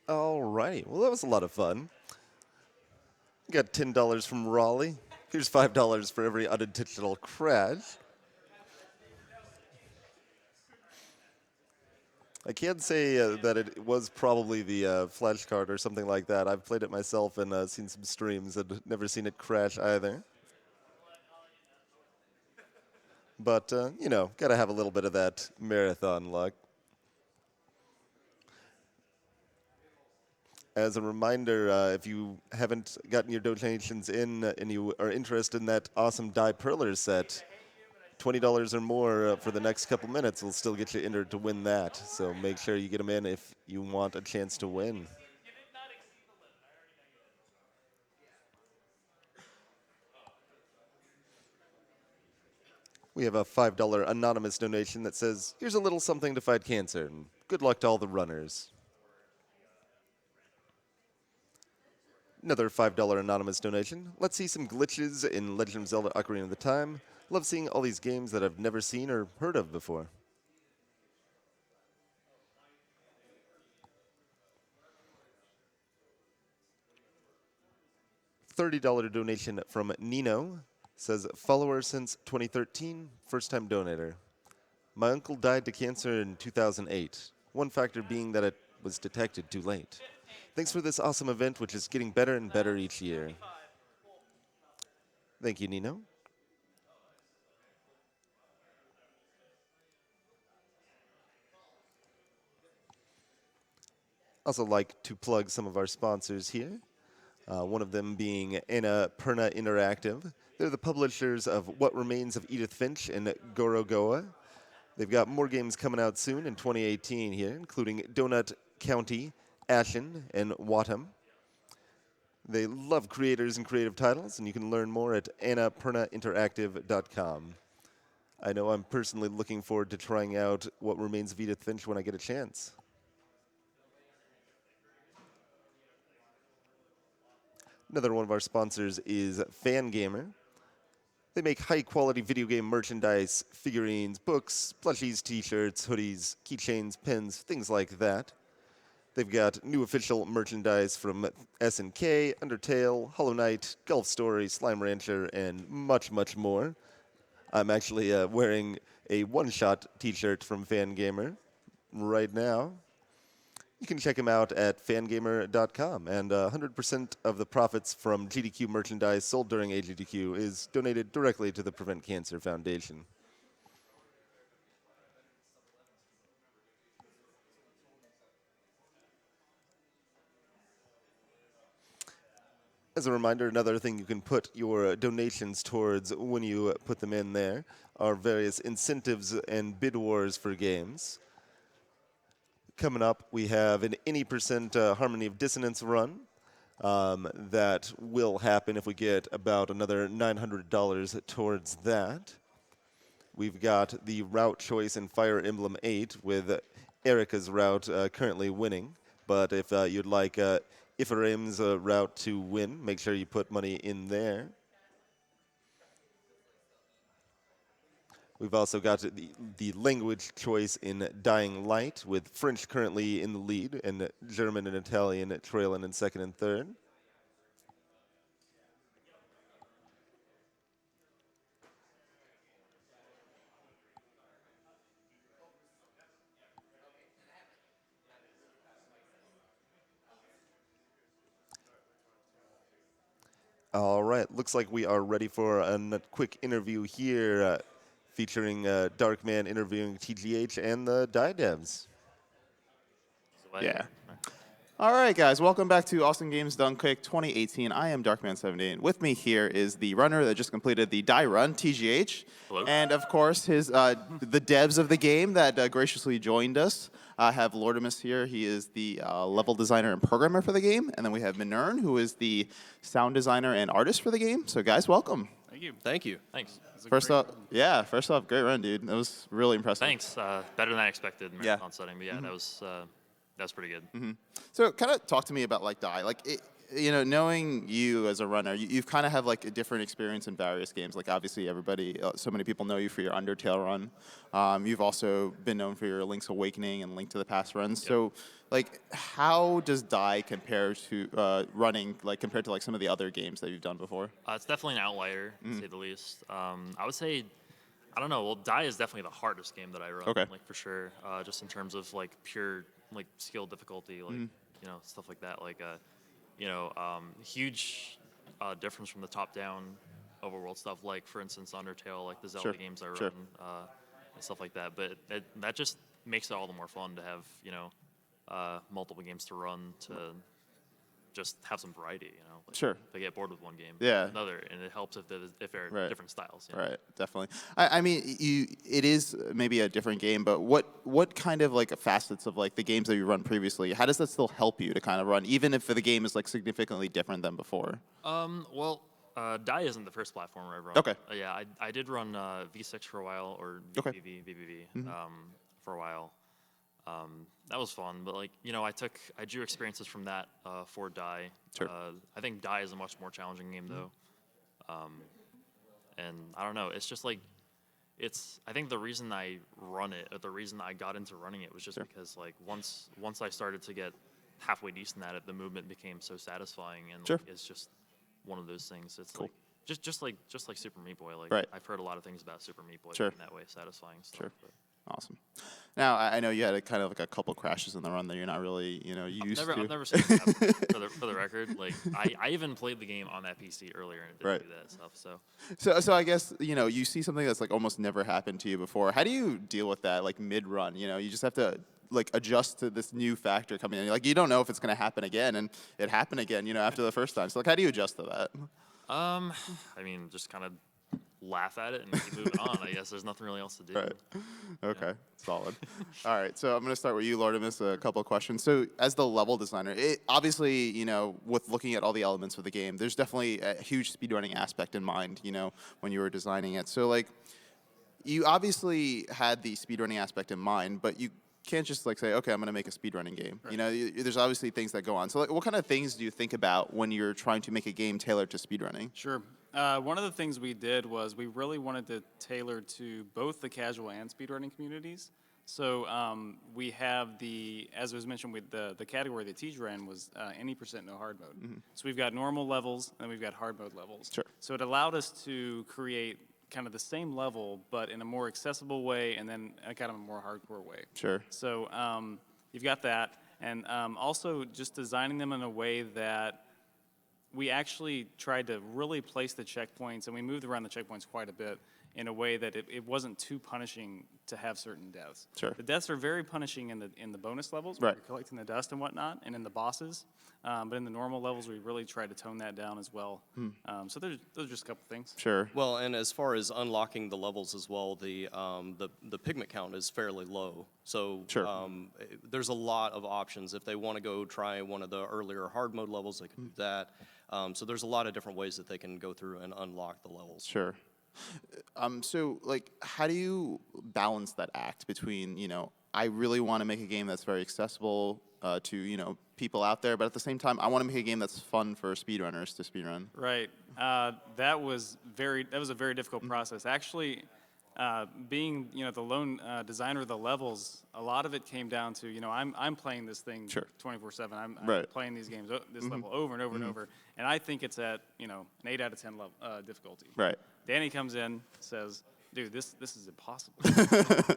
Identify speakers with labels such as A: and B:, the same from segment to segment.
A: Alrighty. Well, that was a lot of fun. Got $10 from Raleigh. Here's $5 for every unintentional crash. I can say that it was probably the flash card or something like that. I've played it myself and seen some streams and never seen it crash either. But, got to have a little bit of that marathon luck. As a reminder, if you haven't gotten your donations in and you are interested in that awesome Die Perler set, $20 or more for the next couple minutes will still get you entered to win that. So make sure you get them in if you want a chance to win. We have a $5 anonymous donation that says, here's a little something to fight cancer, and good luck to all the runners. Another $5 anonymous donation. Let's see some glitches in Legend of Zelda Ocarina of Time. Love seeing all these games that I've never seen or heard of before. $30 donation from Nino. Says, follower since 2013, first-time donator. My uncle died to cancer in 2008. One factor being that it was detected too late. Thanks for this awesome event, which is getting better and better each year. Thank you, Nino. Also like to plug some of our sponsors here. One of them being Annapurna Interactive. They're the publishers of What Remains of Edith Finch and Gorogoa. They've got more games coming out soon in 2018 here, including Donut County, Ashen, and Watham. They love creators and creative titles, and you can learn more at annapurnainteractive.com. I know I'm personally looking forward to trying out What Remains of Edith Finch when I get a chance. Another one of our sponsors is Fangamer. They make high-quality video game merchandise, figurines, books, plushies, t-shirts, hoodies, keychains, pins, things like that. They've got new official merchandise from SNK, Undertale, Hollow Knight, Gulf Story, Slime Rancher, and much, much more. I'm actually wearing a one-shot t-shirt from Fangamer right now. You can check them out at fangamer.com, and 100% of the profits from GDQ merchandise sold during AGDQ is donated directly to the Prevent Cancer Foundation. As a reminder, another thing you can put your donations towards when you put them in there are various incentives and bid wars for games. Coming up, we have an any percent Harmony of Dissonance run that will happen if we get about another $900 towards that. We've got the route choice in Fire Emblem 8 with Erica's route currently winning. But if you'd like Ephraim's route to win, make sure you put money in there. We've also got the language choice in Dying Light, with French currently in the lead, and German and Italian trailing in second and third. All right, looks like we are ready for a quick interview here featuring Darkman interviewing TGH and the Die Devs.
B: Yeah. All right, guys, welcome back to Austin Games Done Quick 2018. I am Darkman78. With me here is the runner that just completed the Die Run, TGH.
C: Hello.
B: And, of course, his the devs of the game that graciously joined us. I have Lordimus here. He is the level designer and programmer for the game. And then we have Minern, who is the sound designer and artist for the game. So, guys, welcome.
C: Thank you.
D: Thank you.
C: Thanks.
B: First off, great run, dude. That was really impressive.
C: Thanks. Better than I expected in marathon setting, but yeah, that was pretty good.
B: So kind of talk to me about like Die. Like knowing you as a runner, you've kind of have like a different experience in various games. Like obviously everybody, so many people know you for your Undertale run. You've also been known for your Link's Awakening and Link to the Past runs.
C: Yep.
B: So like, how does Dai compare to running, like compared to like some of the other games that you've done before?
C: It's definitely an outlier, to say the least. I would say, I don't know. Well, Die is definitely the hardest game that I run,
B: Okay.
C: like for sure. Just in terms of like pure like skill difficulty, like stuff like that. Like huge difference from the top-down overworld stuff. Like for instance, Undertale, like the Zelda
B: Sure,
C: games I run,
B: sure.
C: and stuff like that. But that just makes it all the more fun to have multiple games to run to just have some variety. Like,
B: Sure.
C: if I get bored with one game,
B: Yeah.
C: another, and it helps if they're
B: Right.
C: different styles. You know?
B: Right, definitely. I mean, it is maybe a different game, but what kind of like facets of like the games that you run previously, how does that still help you to kind of run, even if the game is like significantly different than before?
C: Well, Die isn't the first platformer I've run.
B: Okay.
C: Yeah, I did run V6 for a while, or
B: Okay.
C: VBV for a while. That was fun, but like I drew experiences from that for Die.
B: Sure.
C: I think Die is a much more challenging game though, and I don't know. It's just like I think the reason I run it, or the reason I got into running it, was just because like once I started to get halfway decent at it, the movement became so satisfying, and
B: Sure.
C: like, it's just one of those things. It's
B: Cool.
C: like just like Super Meat Boy. Like
B: Right.
C: I've heard a lot of things about Super Meat Boy
B: Sure.
C: being that way, satisfying stuff.
B: Sure.
C: But
B: Awesome. Now, I know you had a kind of like a couple crashes in the run that you're not really, used to.
C: I've never seen it happen, for the record. Like I even played the game on that PC earlier and it didn't
B: Right.
C: do that stuff. So
B: So I guess, you see something that's like almost never happened to you before. How do you deal with that, like mid-run? You just have to like adjust to this new factor coming in. Like you don't know if it's going to happen again, and it happened again, after the first time. So like, how do you adjust to that?
C: I mean, just kind of laugh at it and keep moving on. I guess there's nothing really else to do.
B: Right. Okay. Solid. All right. So I'm going to start with you, Lordimus. A couple of questions. So as the level designer, obviously, with looking at all the elements of the game, there's definitely a huge speedrunning aspect in mind, when you were designing it. So like, you obviously had the speedrunning aspect in mind, but you can't just like say, okay, I'm going to make a speedrunning game.
C: Right.
B: There's obviously things that go on. So like, what kind of things do you think about when you're trying to make a game tailored to speedrunning?
D: Sure. One of the things we did was we really wanted to tailor to both the casual and speedrunning communities. So we have as was mentioned, with the category that Tej ran was any percent no hard mode. So we've got normal levels and we've got hard mode levels.
B: Sure.
D: So it allowed us to create kind of the same level, but in a more accessible way, and then a kind of a more hardcore way.
B: Sure.
D: So you've got that, and also just designing them in a way that we actually tried to really place the checkpoints, and we moved around the checkpoints quite a bit in a way that it wasn't too punishing to have certain deaths.
B: Sure.
D: The deaths are very punishing in the bonus levels, where
B: Right.
D: you're collecting the dust and whatnot, and in the bosses. But in the normal levels, we really tried to tone that down as well. So those are just a couple things.
B: Sure.
E: Well, and as far as unlocking the levels as well, the pigment count is fairly low. So
B: Sure.
E: there's a lot of options. If they want to go try one of the earlier hard mode levels, they can do that. So there's a lot of different ways that they can go through and unlock the levels.
B: Sure. So, like, how do you balance that act between, I really want to make a game that's very accessible to, people out there, but at the same time, I want to make a game that's fun for speedrunners to speedrun?
D: Right. That was a very difficult process. Actually, being the lone designer of the levels, a lot of it came down to I'm playing this thing
B: Sure.
D: 24/7. I'm
B: Right.
D: playing these games this level over and over and over, and I think it's at an 8 out of 10 level difficulty.
B: Right.
D: Danny comes in, says, "Dude, this is impossible.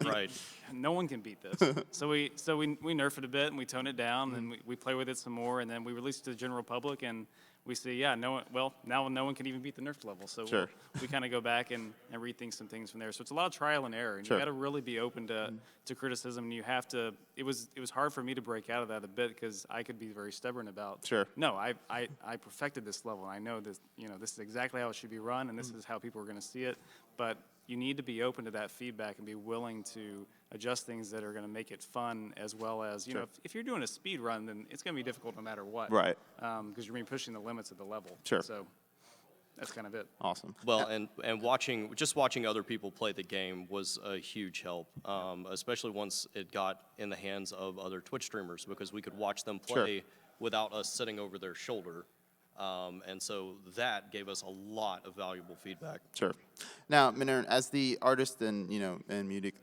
E: Right.
D: No one can beat this." So we nerf it a bit and we tone it down and we play with it some more, and then we release it to the general public, and we see, now no one can even beat the nerfed level. So
B: Sure.
D: we kind of go back and rethink some things from there. So it's a lot of trial and error, and
B: Sure.
D: you got to really be open to criticism. And you have to. It was hard for me to break out of that a bit because I could be very stubborn about.
B: Sure.
D: No, I perfected this level, and I know this. This is exactly how it should be run, and this is how people are going to see it. But you need to be open to that feedback and be willing to adjust things that are going to make it fun, as well as,
B: Sure.
D: if you're doing a speed run, then it's going to be difficult no matter what.
B: Right.
D: Because you're going to be pushing the limits of the level.
B: Sure.
D: So that's kind of it.
B: Awesome.
E: Well, and watching other people play the game was a huge help, especially once it got in the hands of other Twitch streamers, because we could watch them play
B: Sure.
E: without us sitting over their shoulder. And so that gave us a lot of valuable feedback.
B: Sure. Now, Minern, as the artist and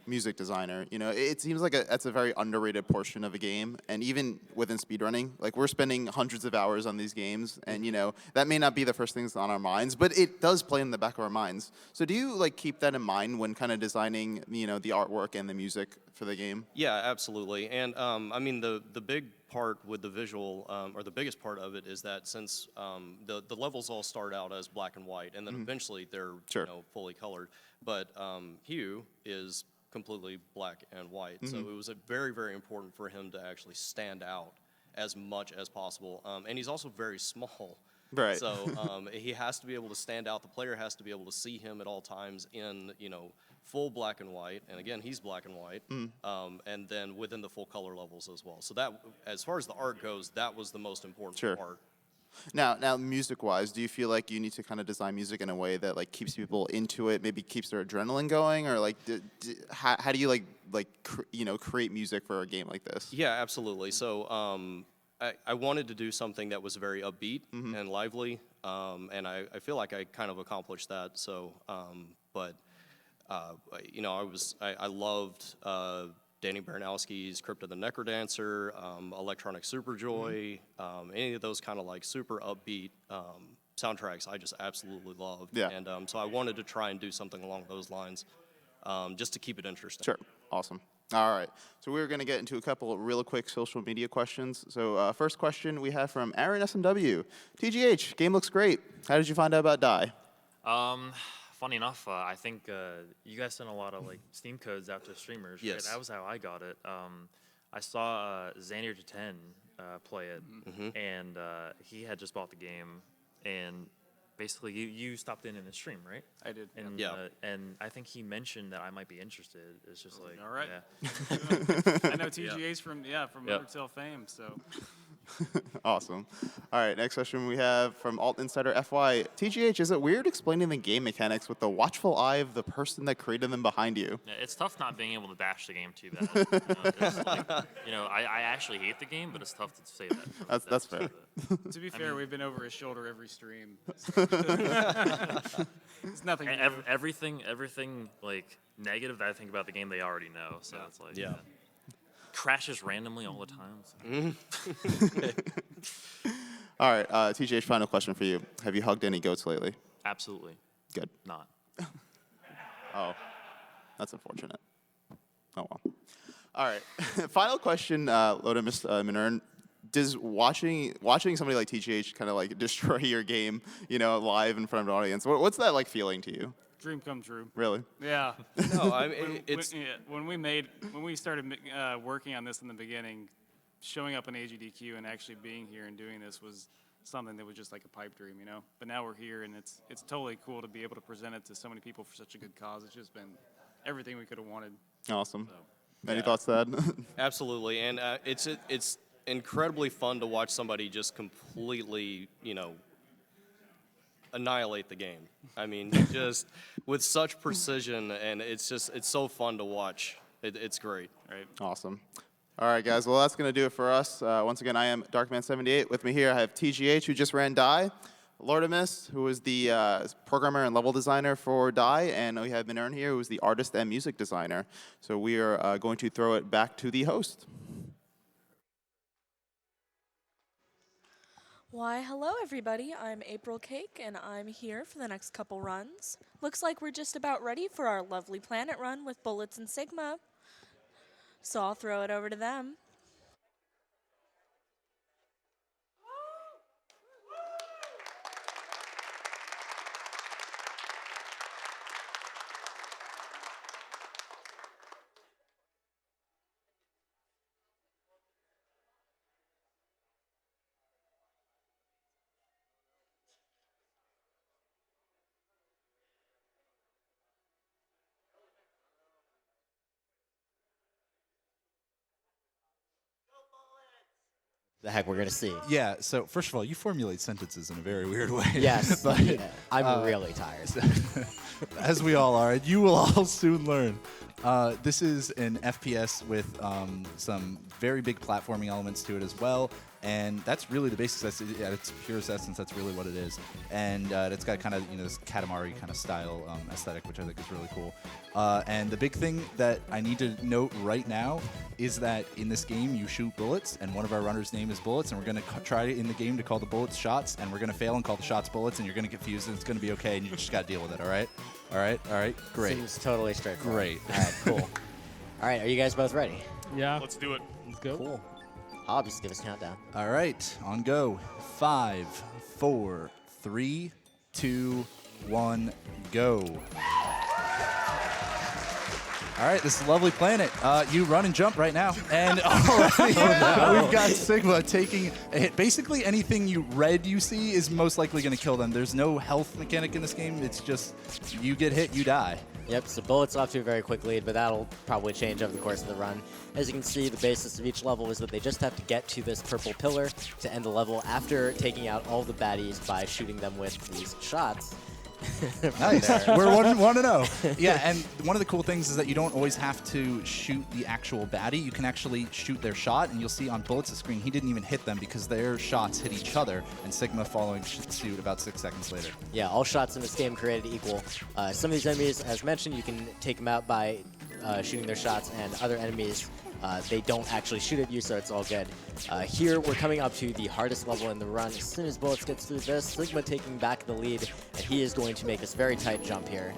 B: music designer, it seems like that's a very underrated portion of a game. And even within speedrunning, like we're spending hundreds of hours on these games, and that may not be the first things on our minds, but it does play in the back of our minds. So do you like keep that in mind when kind of designing the artwork and the music for the game?
E: Yeah, absolutely. And I mean, the big part with the visual, or the biggest part of it, is that since the levels all start out as black and white, and then eventually they're
B: Sure.
E: fully colored, but Hugh is completely black and white. So it was very, very important for him to actually stand out as much as possible. And he's also very small.
B: Right.
E: So he has to be able to stand out. The player has to be able to see him at all times in, full black and white. And again, he's black and white. And then within the full color levels as well. So that, as far as the art goes, that was the most important
B: Sure.
E: part.
B: Now, music-wise, do you feel like you need to kind of design music in a way that like keeps people into it, maybe keeps their adrenaline going, or like how do you create music for a game like this?
E: Yeah, absolutely. So I wanted to do something that was very upbeat and lively, and I feel like I kind of accomplished that. So, I loved Danny Baranowski's Crypt of the Necrodancer, Electronic Superjoy, any of those kind of like super upbeat soundtracks I just absolutely loved.
B: Yeah.
E: And so I wanted to try and do something along those lines, just to keep it interesting.
B: Sure. Awesome. All right. So we're going to get into a couple of real quick social media questions. So first question we have from Aaron SMW. TGH, game looks great. How did you find out about Die?
C: Funny enough, I think you guys sent a lot of like Steam codes out to streamers. Right?
E: Yes.
C: That was how I got it. I saw Xander to 10 play it, and he had just bought the game, and basically you stopped in the stream, right?
D: I did.
C: And
E: Yeah.
C: and I think he mentioned that I might be interested. It's just like,
D: All right.
C: yeah.
D: I know TGA's from
C: Yep.
D: Undertale fame, so
B: Awesome. All right, next question we have from Alt Insider FY. TGH, is it weird explaining the game mechanics with the watchful eye of the person that created them behind you?
C: Yeah, it's tough not being able to bash the game too bad. It's like, I actually hate the game, but it's tough to say that.
B: That's fair.
D: to be fair, we've been over his shoulder every stream. It's nothing.
C: And
D: new.
C: everything like negative that I think about the game, they already know. So it's like,
E: Yeah.
C: crashes randomly all the time. So.
B: All right, TGH, final question for you. Have you hugged any goats lately?
C: Absolutely
B: Good.
C: not.
B: Oh, that's unfortunate. Oh, well. All right, final question, Lodamus Minern. Does watching somebody like TGH kind of like destroy your game, live in front of an audience? What's that like feeling to you?
D: Dream come true.
B: Really?
D: Yeah.
E: No, I mean, it's
D: When we started working on this in the beginning, showing up in AGDQ and actually being here and doing this was something that was just like a pipe dream, But now we're here, and it's totally cool to be able to present it to so many people for such a good cause. It's just been everything we could have wanted.
B: Awesome. Any thoughts, Thad?
E: absolutely, and it's incredibly fun to watch somebody just completely, annihilate the game. I mean, just with such precision, and it's so fun to watch. It's great.
D: Right.
B: Awesome. All right, guys. Well, that's going to do it for us. Once again, I am Darkman78. With me here, I have TGH, who just ran Die, Lordamus, who is the programmer and level designer for Die, and we have Minern here, who is the artist and music designer. So we are going to throw it back to the host.
F: Why, hello everybody, I'm April Cake, and I'm here for the next couple runs. Looks like we're just about ready for our lovely planet run with Bullets and Sigma. So I'll throw it over to them.
G: The heck we're gonna see.
H: Yeah, so first of all, you formulate sentences in a very weird way.
G: Yes,
H: but
G: I'm really tired.
H: as we all are, and you will all soon learn. This is an FPS with some very big platforming elements to it as well. And that's really the basics. That's, at its purest essence, that's really what it is. And it's got kind of this Katamari kind of style aesthetic, which I think is really cool. And the big thing that I need to note right now is that in this game you shoot bullets, and one of our runners' name is Bullets, and we're going to try in the game to call the bullets shots, and we're going to fail and call the shots bullets, and you're going to get confused, and it's going to be okay, and you just got to deal with it. All right, all right, all right. Great.
G: Seems totally straightforward.
H: Great.
G: All right, cool. All right, are you guys both ready?
I: Yeah.
J: Let's do it.
I: Let's go.
G: Cool. Hob, just give us a countdown.
H: All right, on go. 5, 4, 3, 2, 1, go. All right, this is a lovely planet. You run and jump right now. And already we've got Sigma taking a hit. Basically, anything red you see is most likely going to kill them. There's no health mechanic in this game. It's just you get hit, you die.
G: Yep, so Bullets off to a very quick lead, but that'll probably change over the course of the run. As you can see, the basis of each level is that they just have to get to this purple pillar to end the level after taking out all the baddies by shooting them with these shots.
H: Nice. We're 1-0. Yeah, and one of the cool things is that you don't always have to shoot the actual baddie. You can actually shoot their shot, and you'll see on Bullets' screen he didn't even hit them because their shots hit each other, and Sigma following suit about 6 seconds later.
G: Yeah, all shots in this game created equal. Some of these enemies, as mentioned, you can take them out by shooting their shots, and other enemies, they don't actually shoot at you, so it's all good. Here, we're coming up to the hardest level in the run. As soon as Bullets gets through this, Sigma taking back the lead, and he is going to make this very tight jump here.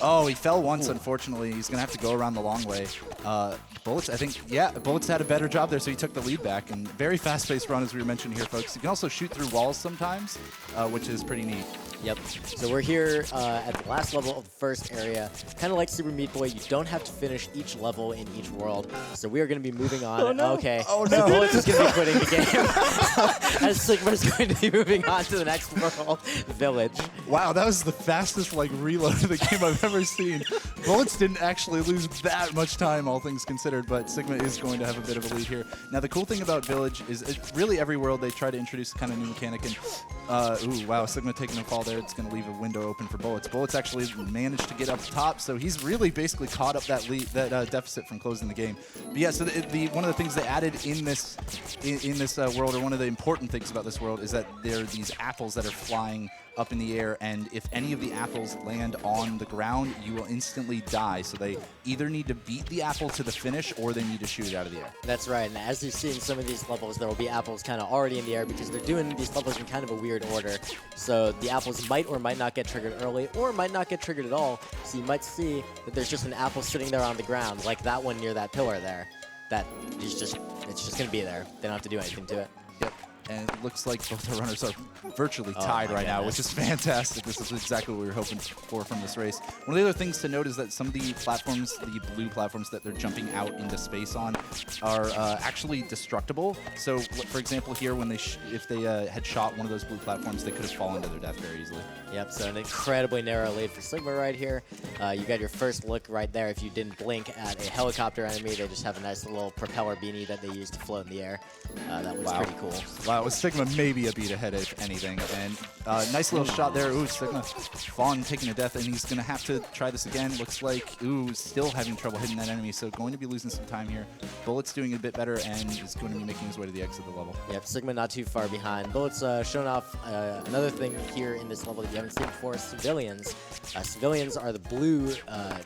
H: Oh, he fell once, unfortunately. He's going to have to go around the long way. Bullets, I think, yeah, Bullets had a better job there, so he took the lead back. And very fast-paced run, as we were mentioning here, folks. You can also shoot through walls sometimes, which is pretty neat.
G: Yep. So we're here at the last level of the first area. Kind of like Super Meat Boy, you don't have to finish each level in each world. So we are going to be moving on.
H: Oh, no.
G: Okay.
H: Oh,
G: So
H: no.
G: Bullets is going to be quitting the game. As Sigma's going to be moving on to the next world, Village.
H: Wow, that was the fastest reload of the game I've ever seen. Bullets didn't actually lose that much time, all things considered, but Sigma is going to have a bit of a lead here. Now, the cool thing about Village is really every world they try to introduce a kind of new mechanic. And ooh, wow, Sigma taking a fall there. It's going to leave a window open for Bullets. Bullets actually managed to get up top, so he's really basically caught up that deficit from closing the game. But yeah, so one of the things they added in this world, or one of the important things about this world, is that there are these apples that are flying up in the air, and if any of the apples land on the ground, you will instantly die. So they either need to beat the apple to the finish, or they need to shoot it out of the air.
G: That's right, and as you see in some of these levels, there will be apples kind of already in the air because they're doing these levels in kind of a weird order. So the apples might or might not get triggered early, or might not get triggered at all. So you might see that there's just an apple sitting there on the ground, like that one near that pillar there. That is just, it's just going to be there. They don't have to do anything to it.
H: Yep. And it looks like both the runners are virtually
G: Oh
H: tied
G: my
H: right now,
G: goodness.
H: which is fantastic. This is exactly what we were hoping for from this race. One of the other things to note is that some of the platforms, the blue platforms that they're jumping out into space on, are actually destructible. So, for example, here, when if they had shot one of those blue platforms, they could have fallen to their death very easily.
G: Yep, so an incredibly narrow lead for Sigma right here. You got your first look right there. If you didn't blink at a helicopter enemy, they just have a nice little propeller beanie that they use to float in the air. That looks pretty cool.
H: Wow, it was Sigma maybe a beat ahead, if anything. And nice little shot there. Ooh, Sigma Fawn taking a death, and he's going to have to try this again. Looks like, ooh, still having trouble hitting that enemy, so going to be losing some time here. Bullets doing a bit better, and is going to be making his way to the exit of the level.
G: Yep, Sigma not too far behind. Bullets showing off another thing here in this level that you haven't seen before, civilians. Civilians are the blue,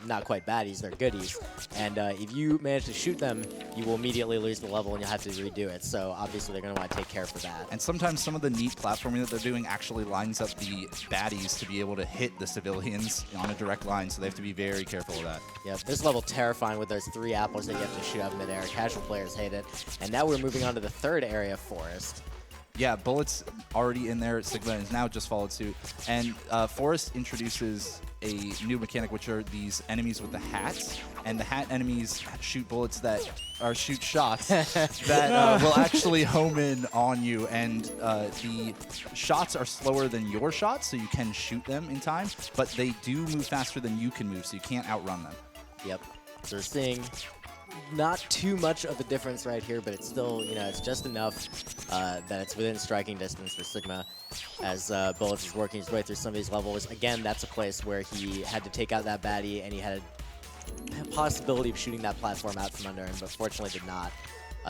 G: not quite baddies, they're goodies. And if you manage to shoot them, you will immediately lose the level and you'll have to redo it. So obviously they're going to want to take care for that.
H: And sometimes some of the neat platforming that they're doing actually lines up the baddies to be able to hit the civilians on a direct line, so they have to be very careful of that.
G: Yep, this level terrifying with those 3 apples that you have to shoot up midair. Casual players hate it. And now we're moving on to the third area, Forest.
H: Yeah, Bullets already in there. Sigma has now just followed suit. And Forest introduces a new mechanic, which are these enemies with the hats. And the hat enemies shoot bullets that are shoot shots that will actually home in on you. And the shots are slower than your shots, so you can shoot them in time. But they do move faster than you can move, so you can't outrun them.
G: Yep. So we're seeing not too much of a difference right here, but it's still, you know, it's just enough that it's within striking distance for Sigma as Bullets is working his way through some of these levels. Again, that's a place where he had to take out that baddie, and he had possibility of shooting that platform out from under him, but fortunately did not.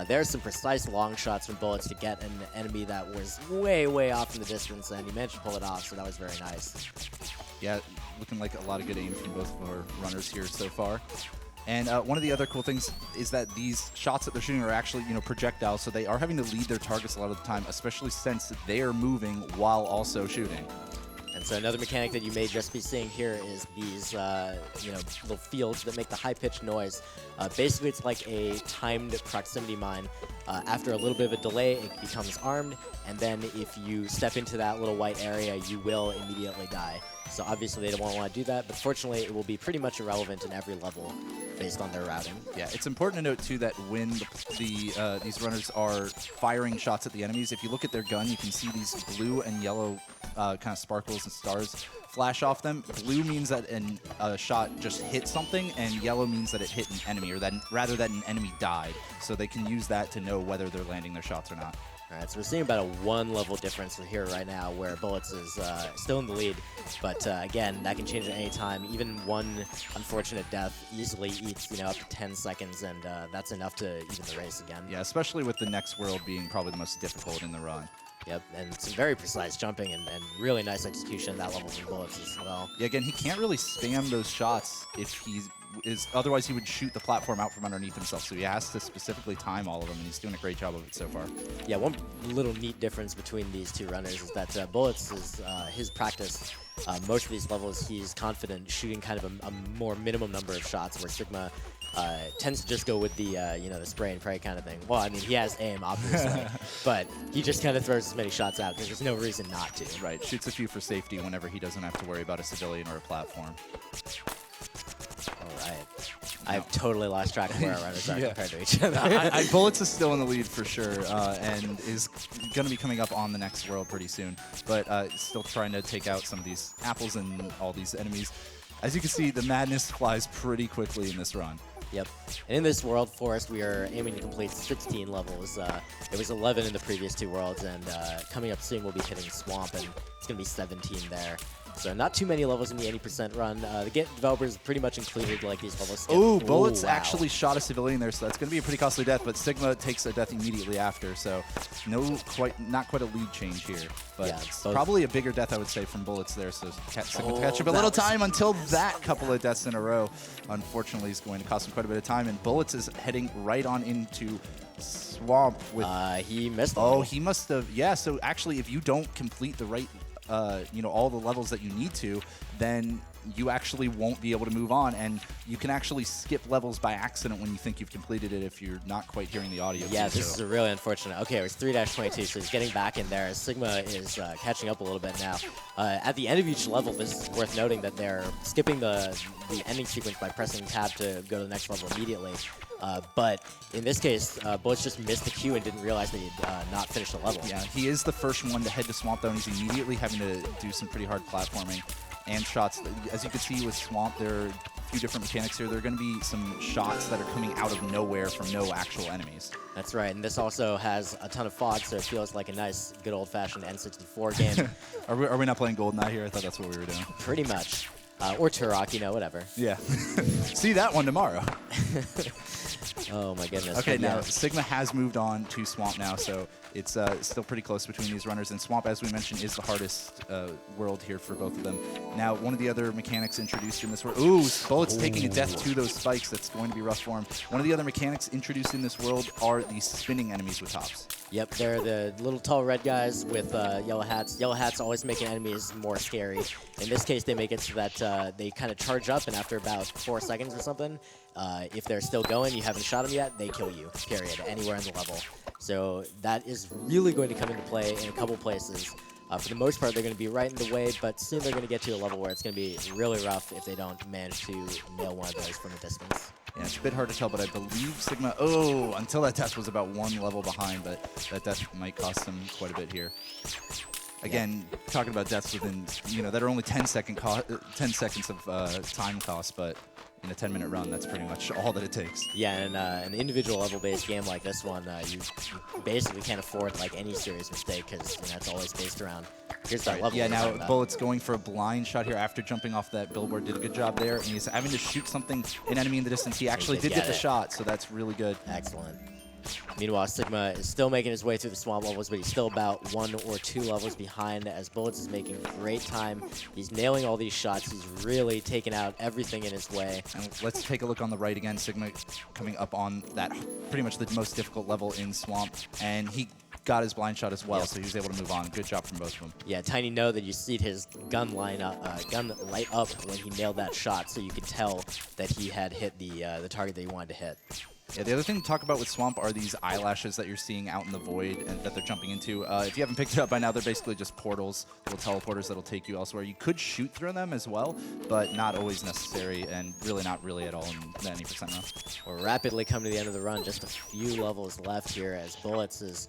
G: There's some precise long shots from Bullets to get an enemy that was way, way off in the distance, and he managed to pull it off, so that was very nice.
H: Yeah, looking like a lot of good aim from both of our runners here so far. And one of the other cool things is that these shots that they're shooting are actually, projectiles, so they are having to lead their targets a lot of the time, especially since they are moving while also shooting.
G: And so another mechanic that you may just be seeing here is these, little fields that make the high-pitched noise. Basically, it's like a timed proximity mine. After a little bit of a delay, it becomes armed, and then if you step into that little white area, you will immediately die. So obviously they don't want to do that, but fortunately it will be pretty much irrelevant in every level based on their routing.
H: Yeah, it's important to note too that when these runners are firing shots at the enemies, if you look at their gun, you can see these blue and yellow kind of sparkles and stars flash off them. Blue means that a shot just hit something, and yellow means that it hit an enemy, or that rather that an enemy died. So they can use that to know whether they're landing their shots or not.
G: All right, so we're seeing about a 1 level difference here right now, where Bullets is still in the lead. But again, that can change at any time. Even one unfortunate death easily eats, up to 10 seconds, and that's enough to even the race again.
H: Yeah, especially with the next world being probably the most difficult in the run.
G: Yep, and some very precise jumping and really nice execution at that level from Bullets as well.
H: Yeah, again, he can't really spam those shots if otherwise he would shoot the platform out from underneath himself, so he has to specifically time all of them, and he's doing a great job of it so far.
G: Yeah, one little neat difference between these two runners is that Bullets is his practice. Most of these levels, he's confident shooting kind of a more minimum number of shots, where Sigma tends to just go with the the spray and pray kind of thing. Well, I mean, he has aim, obviously, but he just kind of throws as many shots out because there's no reason not to.
H: Right, shoots a few for safety whenever he doesn't have to worry about a civilian or a platform.
G: All right. I've totally lost track of where our runners are compared to each other.
H: Bullets is still in the lead for sure, and is going to be coming up on the next world pretty soon, but still trying to take out some of these apples and all these enemies. As you can see, the madness flies pretty quickly in this run.
G: Yep. And in this world, Forest, we are aiming to complete 16 levels. It was 11 in the previous two worlds, and coming up soon we'll be hitting Swamp, and it's going to be 17 there. So not too many levels in the 80% run. The game developers pretty much included like these levels.
H: Oh, Bullets actually shot a civilian there, so that's going to be a pretty costly death, but Sigma takes a death immediately after, so not quite a lead change here. But
G: yeah,
H: probably a bigger death, I would say, from Bullets there, so Sigma to catch up a little time until that couple of deaths in a row, unfortunately, is going to cost him quite a bit of time, and Bullets is heading right on into Swamp with...
G: he missed the
H: Oh,
G: level.
H: he must have... Yeah, so actually, if you don't complete the right... all the levels that you need to, then you actually won't be able to move on, and you can actually skip levels by accident when you think you've completed it if you're not quite hearing the audio.
G: Yeah, this is really unfortunate. Okay, it was 3-22, so he's getting back in there. Sigma is catching up a little bit now. At the end of each level, this is worth noting that they're skipping the ending sequence by pressing tab to go to the next level immediately. But in this case, Bullets just missed the cue and didn't realize that he'd not finished the level.
H: Yeah, he is the first one to head to Swamp, though, and he's immediately having to do some pretty hard platforming and shots. As you can see with Swamp, there are a few different mechanics here. There are going to be some shots that are coming out of nowhere from no actual enemies.
G: That's right, and this also has a ton of fog, so it feels like a nice, good old-fashioned N64 game.
H: Are we not playing GoldenEye here? I thought that's what we were doing.
G: Pretty much. Or Turok, whatever.
H: Yeah. See that one tomorrow.
G: Oh my goodness.
H: Okay, now Sigma has moved on to Swamp now, so it's still pretty close between these runners. And Swamp, as we mentioned, is the hardest world here for both of them. Now, one of the other mechanics introduced in this world... Ooh, Bullets taking a death to those spikes. That's going to be rough for him. One of the other mechanics introduced in this world are the spinning enemies with tops.
G: Yep, they're the little tall red guys with yellow hats. Yellow hats always making enemies more scary. In this case, they make it so that they kind of charge up, and after about 4 seconds or something, if they're still going, you haven't shot them yet, they kill you, period, anywhere in the level. So that is really going to come into play in a couple places. For the most part, they're going to be right in the way, but soon they're going to get to a level where it's going to be really rough if they don't manage to nail one of those from a distance.
H: Yeah, it's a bit hard to tell, but I believe Sigma... until that death was about 1 level behind, but that death might cost him quite a bit here. Again, talking about deaths within, that are only 10 seconds of time cost, but in a 10-minute run, that's pretty much all that it takes.
G: Yeah, and an individual level-based game like this one, you basically can't afford like any serious mistake because it's always based around. Here's that level.
H: Yeah, now Bullet's going for a blind shot here after jumping off that billboard. Did a good job there, and he's having to shoot something, an enemy in the distance. He actually did get the shot, so that's really good.
G: Excellent. Meanwhile, Sigma is still making his way through the swamp levels, but he's still about 1 or 2 levels behind as Bullets is making great time. He's nailing all these shots. He's really taking out everything in his way.
H: And let's take a look on the right again. Sigma coming up on that pretty much the most difficult level in Swamp, and he got his blind shot as well, so he was able to move on. Good job from both of them.
G: Yeah, Tiny know that you see his gun light up when he nailed that shot, so you could tell that he had hit the target that he wanted to hit.
H: Yeah, the other thing to talk about with Swamp are these eyelashes that you're seeing out in the void and that they're jumping into. If you haven't picked it up by now, they're basically just portals, little teleporters that'll take you elsewhere. You could shoot through them as well, but not always necessary, and really not really at all in the 90% run.
G: We're rapidly coming to the end of the run. Just a few levels left here as Bullets is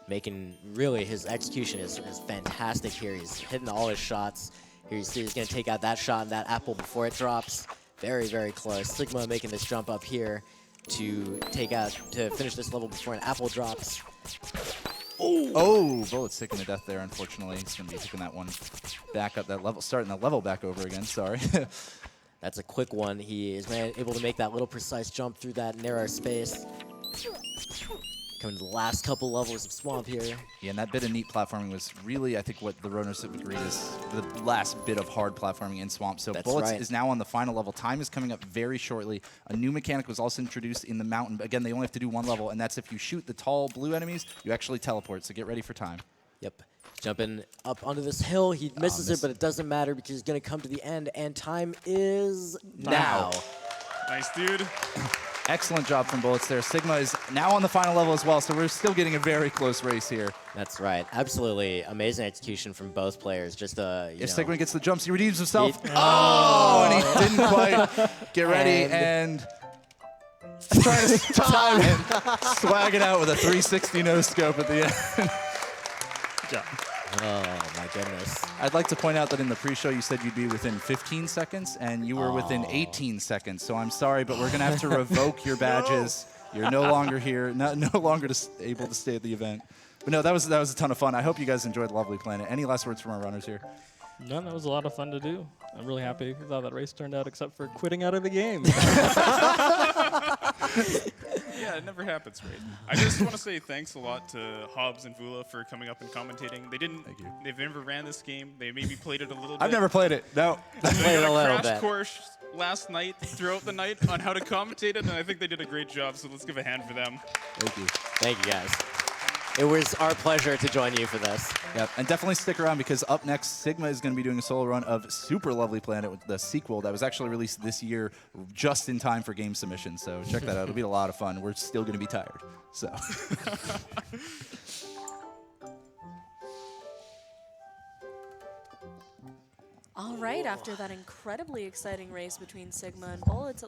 G: making, really, his execution is fantastic here. He's hitting all his shots. Here you see he's going to take out that shot and that apple before it drops. Very, very close. Sigma making this jump up here to finish this level before an apple drops.
H: Oh, Bullet's taking a death there, unfortunately. He's going to be picking that one back up, that level, starting the level back over again, sorry.
G: That's a quick one. He is able to make that little precise jump through that narrow space. Coming to the last couple levels of Swamp here.
H: Yeah, and that bit of neat platforming was really, I think, what the runners have agreed is the last bit of hard platforming in Swamp. So Bullets is now on the final level. Time is coming up very shortly. A new mechanic was also introduced in the mountain. Again, they only have to do 1 level, and that's if you shoot the tall blue enemies, you actually teleport. So get ready for Time.
G: Yep. Jumping up onto this hill. He misses it, but it doesn't matter because he's going to come to the end, and time is now.
I: Nice, dude.
H: Excellent job from Bullets there. Sigma is now on the final level as well, so we're still getting a very close race here.
G: That's right. Absolutely amazing execution from both players. Just
H: if Sigma gets the jumps, he redeems himself. And he didn't quite get ready and trying to time and swag it out with a 360 no scope at the end.
C: Good job.
G: Oh, my goodness.
H: I'd like to point out that in the pre-show you said you'd be within 15 seconds, and you were within 18 seconds. So I'm sorry, but we're going to have to revoke your badges. You're no longer here, no longer able to stay at the event. But no, that was a ton of fun. I hope you guys enjoyed Lovely Planet. Any last words from our runners here?
J: No, that was a lot of fun to do. I'm really happy with how that race turned out, except for quitting out of the game.
I: Yeah, it never happens, right? I just want to say thanks a lot to Hobbs and Vula for coming up and commentating. They've never ran this game. They maybe played it a little bit.
H: I've never played it. No.
G: I played it a little bit.
I: Crash course last night, throughout the night, on how to commentate it, and I think they did a great job, so let's give a hand for them.
H: Thank you.
G: Thank you, guys. It was our pleasure to join you for this.
H: Yep, and definitely stick around because up next, Sigma is going to be doing a solo run of Super Lovely Planet, with the sequel that was actually released this year just in time for game submission. So check that out. It'll be a lot of fun. We're still going to be tired. So.
F: All right, after that incredibly exciting race between Sigma and Bullets, it looks